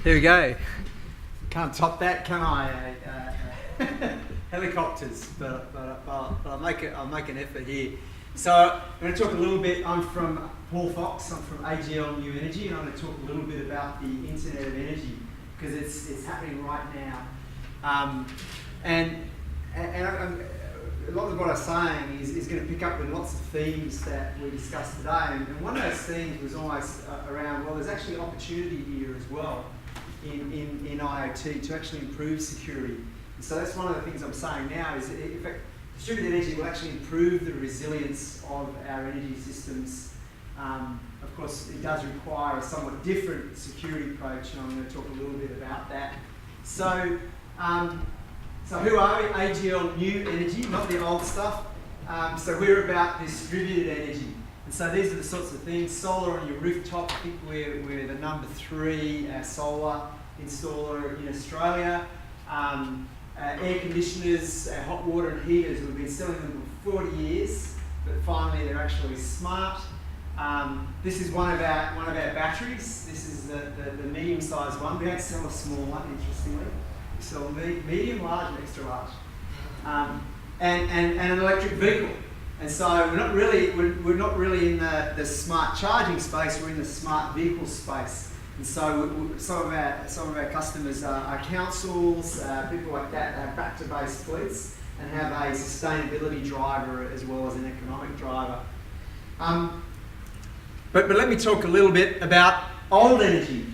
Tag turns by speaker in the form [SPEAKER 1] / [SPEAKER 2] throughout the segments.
[SPEAKER 1] Here we go. Can't top that, can I? Helicopters, but I'll make an effort here. So I'm going to talk a little bit. I'm from Paul Fox. I'm from AGL New Energy, and I'm going to talk a little bit about the Internet of Energy because it's happening right now. And a lot of what I'm saying is going to pick up with lots of themes that we discussed today. And one of those themes was almost around, well, there's actually opportunity here as well in IoT to actually improve security. And so that's one of the things I'm saying now is, in fact, distributed energy will actually improve the resilience of our energy systems. Of course, it does require a somewhat different security approach, and I'm going to talk a little bit about that. So who are we? AGL New Energy, not the old stuff. So we're about distributed energy. And so these are the sorts of things. Solar on your rooftop. I think we're the number 3 solar installer in Australia. Air conditioners, hot water and heaters. We've been selling them for 40 years, but finally they're actually smart. This is one of our batteries. This is the medium-sized one. We don't sell a small one, interestingly. We sell medium, large, and extra large, and an electric vehicle. And so we're not really in the smart charging space. We're in the smart vehicle space. And so some of our customers are councils, people like that have back-to-base fleets and have a sustainability driver as well as an economic driver. But let me talk a little bit about old energy.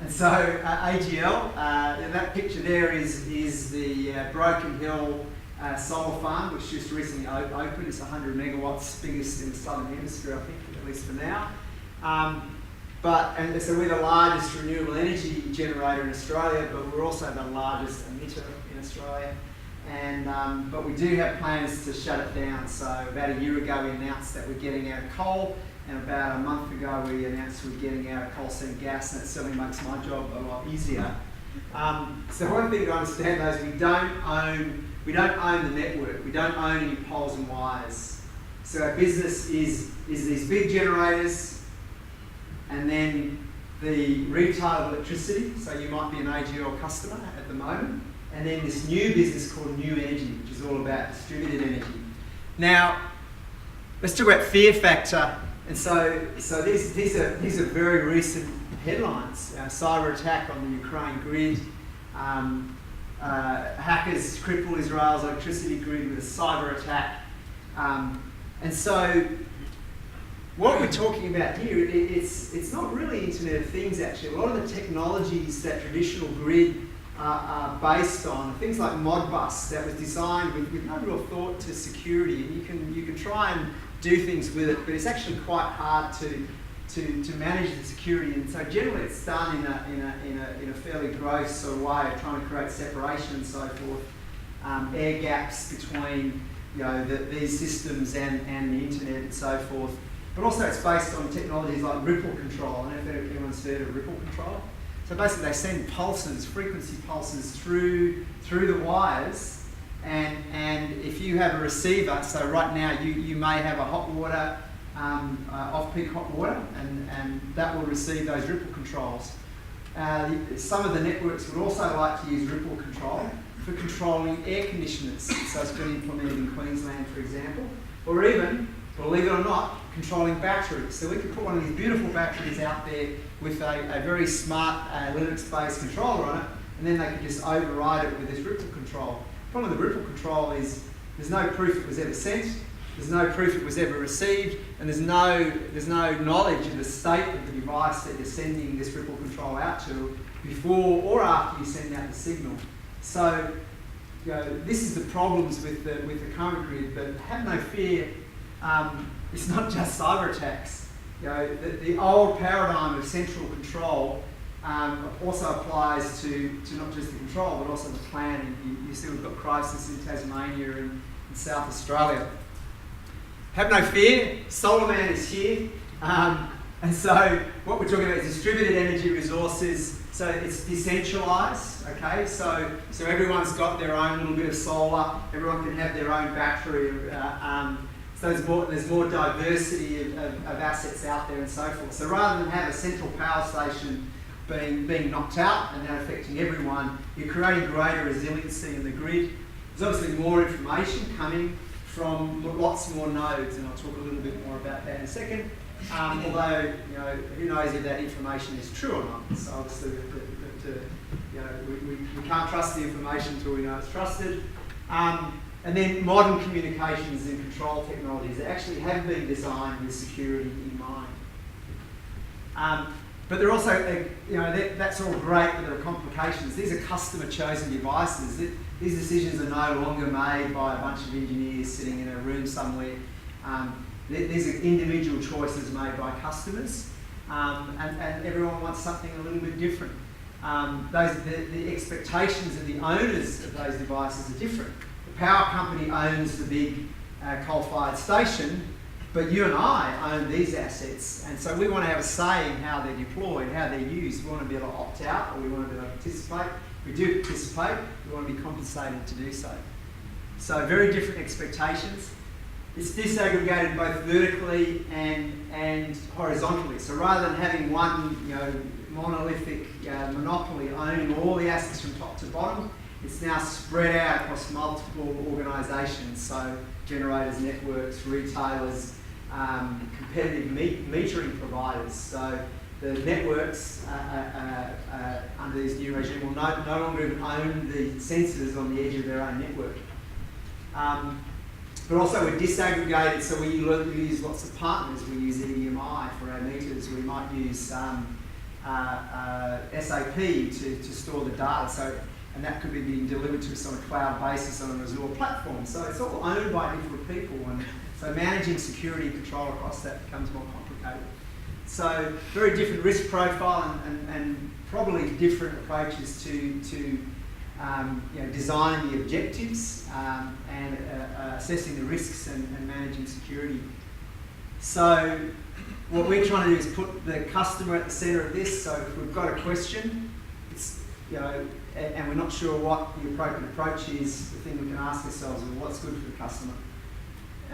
[SPEAKER 1] And so AGL, that picture there is the Broken Hill solar farm, which just recently opened. It's 100 megawatts, biggest in the southern hemisphere, I think, at least for now. So we're the largest renewable energy generator in Australia, but we're also the largest emitter in Australia. And but we do have plans to shut it down. So about a year ago we announced that we're getting out of coal, and about a month ago we announced we're getting out of coal seam gas, and that certainly makes my job a lot easier. So one thing to understand though is we don't own the network. We don't own any poles and wires. So our business is these big generators, and then the retail electricity. So you might be an AGL customer at the moment, and then this new business called New Energy, which is all about distributed energy. Now, let's talk about fear factor. And so these are very recent headlines. Cyberattack on the Ukraine grid. Hackers cripple Israel's electricity grid with a cyber attack. And so what we're talking about here, it's not really Internet of Things actually. A lot of the technologies that traditional grid are based on, things like Modbus that was designed with no real thought to security, and you can try and do things with it, but it's actually quite hard to manage the security. And so generally it's done in a fairly gross sort of way of trying to create separation and so forth, air gaps between these systems and the internet and so forth. But also it's based on technologies like ripple control. I don't know if anyone's heard of ripple control. So basically they send pulses, frequency pulses through the wires, and if you have a receiver, so right now you may have a hot water, off-peak hot water, and that will receive those ripple controls. Some of the networks would also like to use ripple control for controlling air conditioners. So it's been implemented in Queensland, for example, or even, believe it or not, controlling batteries. So we could put one of these beautiful batteries out there with a very smart Linux-based controller on it, and then they could just override it with this ripple control. The problem with the ripple control is there's no proof it was ever sent, there's no proof it was ever received, and there's no knowledge of the state of the device that you're sending this ripple control out to before or after you send out the signal. So this is the problems with the current grid, but have no fear. It's not just cyber attacks. The old paradigm of central control also applies to not just the control, but also the planning. You see we've got crisis in Tasmania and in South Australia. Have no fear, Solar Man is here. And so what we're talking about is distributed energy resources. So it's decentralized, okay? So everyone's got their own little bit of solar, everyone can have their own battery. So there's more diversity of assets out there and so forth. So rather than have a central power station being knocked out and that affecting everyone, you're creating greater resiliency in the grid. There's obviously more information coming from lots more nodes, and I'll talk a little bit more about that in a second. Although, who knows if that information is true or not. So obviously, we can't trust the information until we know it's trusted. And then modern communications and control technologies that actually have been designed with security in mind. But they're also, that's all great, but there are complications. These are customer-chosen devices. These decisions are no longer made by a bunch of engineers sitting in a room somewhere. These are individual choices made by customers, and everyone wants something a little bit different. The expectations of the owners of those devices are different. The power company owns the big coal-fired station, but you and I own these assets, and so we want to have a say in how they're deployed, how they're used. We want to be able to opt out, or we want to be able to participate. If we do participate, we want to be compensated to do so. So very different expectations. It's disaggregated both vertically and horizontally. So rather than having one, monolithic monopoly owning all the assets from top to bottom, it's now spread out across multiple organisations. So generators, networks, retailers, competitive metering providers. So the networks under this new regime will no longer even own the sensors on the edge of their own network. But also we're disaggregated, so we use lots of partners. We use EDMI for our meters. We might use SAP to store the data. And that could be being delivered to us on a cloud basis on an Azure platform. So it's all owned by different people, and so managing security and control across that becomes more complicated. So very different risk profile and probably different approaches to designing the objectives and assessing the risks and managing security. So what we're trying to do is put the customer at the centre of this. So if we've got a question, it's, and we're not sure what the appropriate approach is, the thing we can ask ourselves is what's good for the customer.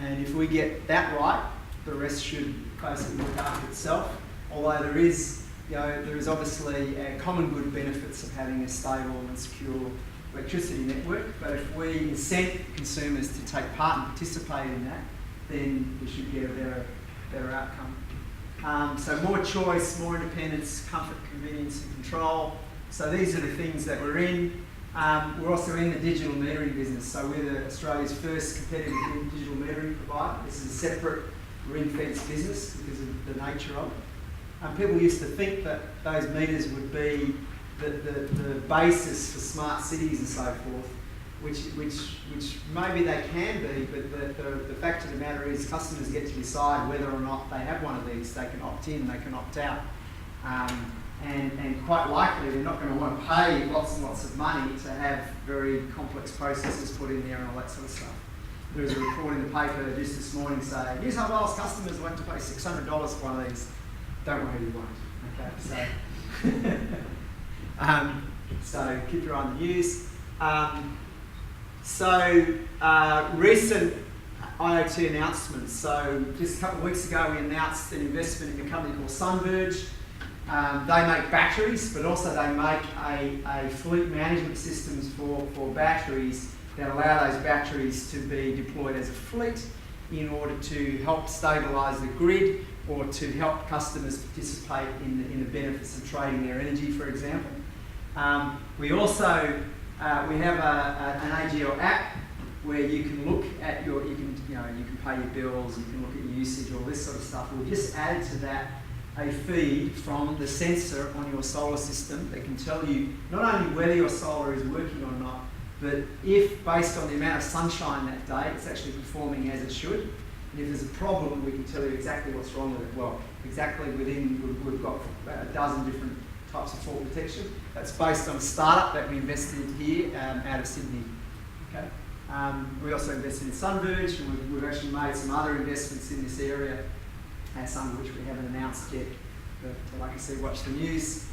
[SPEAKER 1] And if we get that right, the rest should basically look after itself. Although there is obviously common good benefits of having a stable and secure electricity network. But if we incent consumers to take part and participate in that, then we should get a better outcome. So more choice, more independence, comfort, convenience, and control. So these are the things that we're in. We're also in the digital metering business. So we're Australia's first competitive digital metering provider. This is a separate ring-fenced business because of the nature of it. People used to think that those meters would be the basis for smart cities and so forth, which maybe they can be, but the fact of the matter is customers get to decide whether or not they have one of these. They can opt in, they can opt out. And quite likely they're not going to want to pay lots and lots of money to have very complex processes put in there and all that sort of stuff. There was a report in the paper just this morning saying New South Wales customers want to pay $600 for one of these. Don't worry, you won't. Okay, so keep your eye on the news. Recent IoT announcements. So just a couple of weeks ago we announced an investment in a company called Sunverge. They make batteries, but also they make a fleet management systems for batteries that allow those batteries to be deployed as a fleet in order to help stabilise the grid or to help customers participate in the benefits of trading their energy, for example. We also we have an AGL app where you can look at you can pay your bills, you can look at your usage, all this sort of stuff. We've just added to that a feed from the sensor on your solar system that can tell you not only whether your solar is working or not, but if, based on the amount of sunshine that day, it's actually performing as it should. And if there's a problem, we can tell you exactly what's wrong with it. Well, exactly we've got about a dozen different types of fault detection. That's based on a startup that we invested here out of Sydney. Okay. We also invested in Sunverge, and we've actually made some other investments in this area, some of which we haven't announced yet. But like I said, watch the news.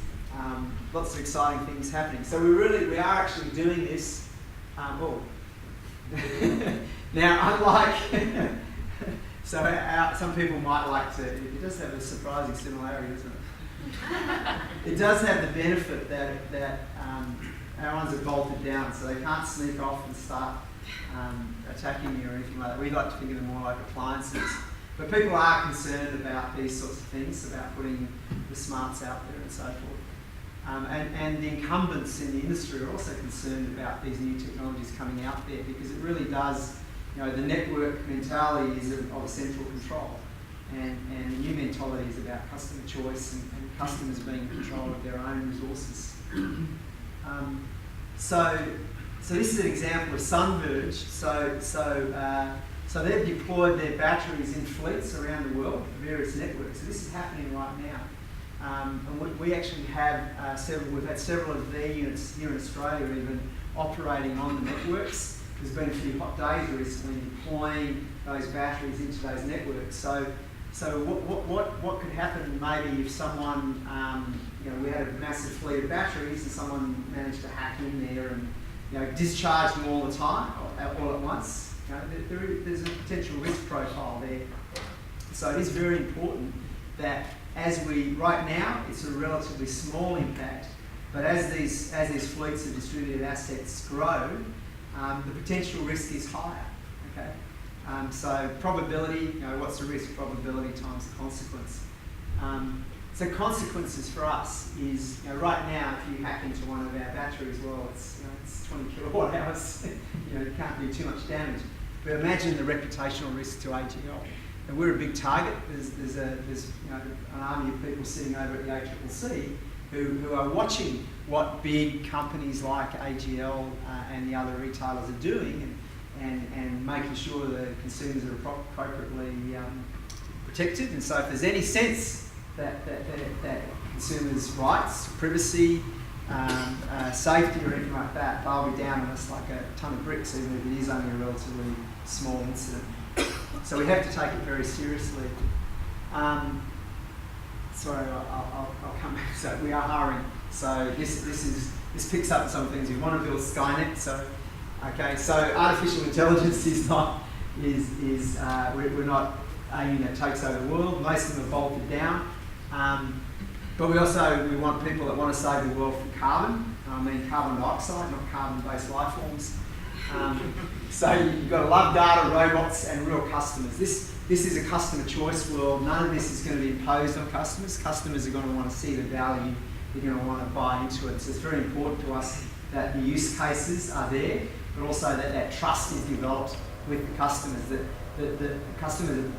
[SPEAKER 1] Lots of exciting things happening. So we are actually doing this. Now, unlike some people might like to. It does have a surprising similarity, doesn't it? It does have the benefit that our ones are bolted down, so they can't sneak off and start attacking you or anything like that. We like to think of them more like appliances. But people are concerned about these sorts of things, about putting the smarts out there and so forth. And the incumbents in the industry are also concerned about these new technologies coming out there, because it really does, the network mentality is of central control. And the new mentality is about customer choice and customers being in control of their own resources. So this is an example of Sunverge. So they've deployed their batteries in fleets around the world, various networks. So this is happening right now. And we actually have we've had several of their units here in Australia even operating on the networks. There's been a few hot days recently deploying those batteries into those networks. So what could happen maybe if someone, we had a massive fleet of batteries and someone managed to hack in there and discharge them all the time, all at once. There's a potential risk profile there. So it is very important that right now it's a relatively small impact, but as these fleets of distributed assets grow, the potential risk is higher. Okay, so probability, what's the risk? Probability times the consequence. So consequences for us is, right now if you hack into one of our batteries, well, it's 20 kilowatt hours. You can't do too much damage. But imagine the reputational risk to AGL. And we're a big target. There's an army of people sitting over at the ACCC who are watching what big companies like AGL and the other retailers are doing and making sure the consumers are appropriately protected. And so if there's any sense that consumers' rights, privacy, safety or anything like that, they'll be down on us like a ton of bricks, even if it is only a relatively small incident. So we have to take it very seriously. Sorry, I'll come back. So we are hiring. So this picks up some things. We want to build Skynet. So artificial intelligence is not we're not aiming that takes over the world. Most of them are bolted down. But we want people that want to save the world from carbon. Carbon dioxide, not carbon-based life forms. So you've got to love data, robots, and real customers. This is a customer choice world. None of this is going to be imposed on customers. Customers are going to want to see the value. They're going to want to buy into it. So it's very important to us that the use cases are there, but also that trust is developed with the customers. That the customers are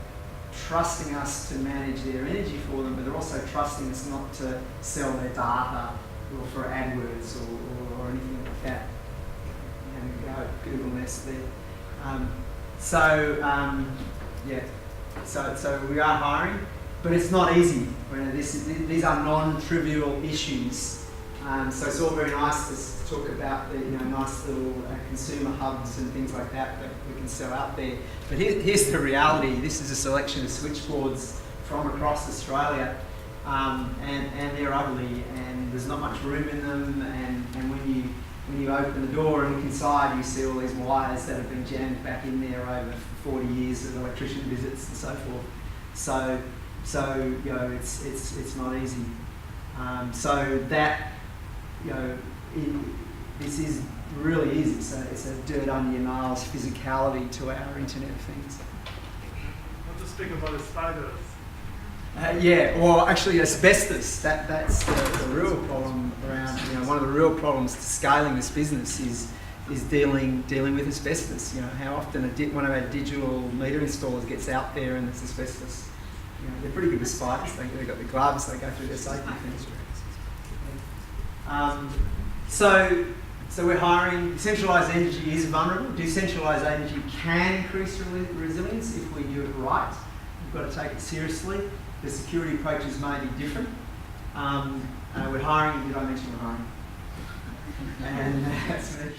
[SPEAKER 1] trusting us to manage their energy for them, but they're also trusting us not to sell their data or for AdWords or anything like that. Google Nest there. So we are hiring, but it's not easy. These are non-trivial issues. So it's all very nice to talk about the nice little consumer hubs and things like that we can sell out there. But here's the reality. This is a selection of switchboards from across Australia, and they're ugly, and there's not much room in them. And when you open the door and look inside, you see all these wires that have been jammed back in there over 40 years of electrician visits and so forth. So it's not easy. This is really easy. So it's a dirt under your nails physicality to our Internet of Things.
[SPEAKER 2] Not to speak about the spiders.
[SPEAKER 1] Actually asbestos, that's the real problem around, one of the real problems to scaling this business is dealing with asbestos. How often one of our digital meter installers gets out there and it's asbestos. They're pretty good with spiders. They've got the gloves, they go through their safety things. So we're hiring. Decentralised energy is vulnerable. Decentralised energy can increase resilience if we do it right. We've got to take it seriously. The security approaches may be different. We're hiring. Did I mention we're hiring? And that's me.